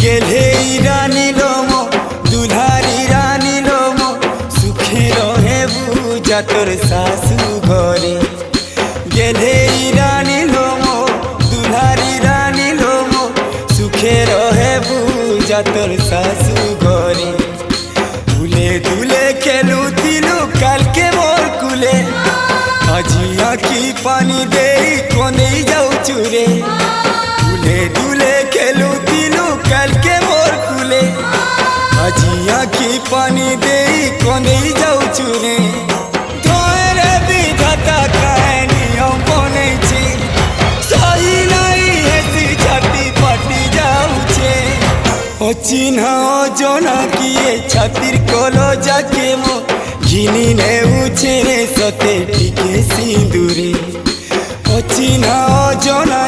गेले रानी लोमो दुल्हारी रानी लोमो सुखे रहे बुझा तोर सासू घरे गेले रानी लोमो दुल्हारी रानी लोमो सुखे रहे बुझा तोर सासू घरे दुले दुले खेलू दिलू काल के मोर कुले আজি আঁকি পানি দেই কোনে যাও চুরে দুলে দুলে খেলু দিলু কালকে মোর কুলে আজি আঁকি পানি দেই কোনে যাও চুরে তোরে বিধাতা কাহিনী বনেছে সহি নাই হেসি ছাতি ফাটি যাউছে অচিহ্না অজনা কিয়ে ছাতির কলো যাকে মো ঘিনি নেউছে সতে টিকে সিঁদুরে অচিহ্না অজনা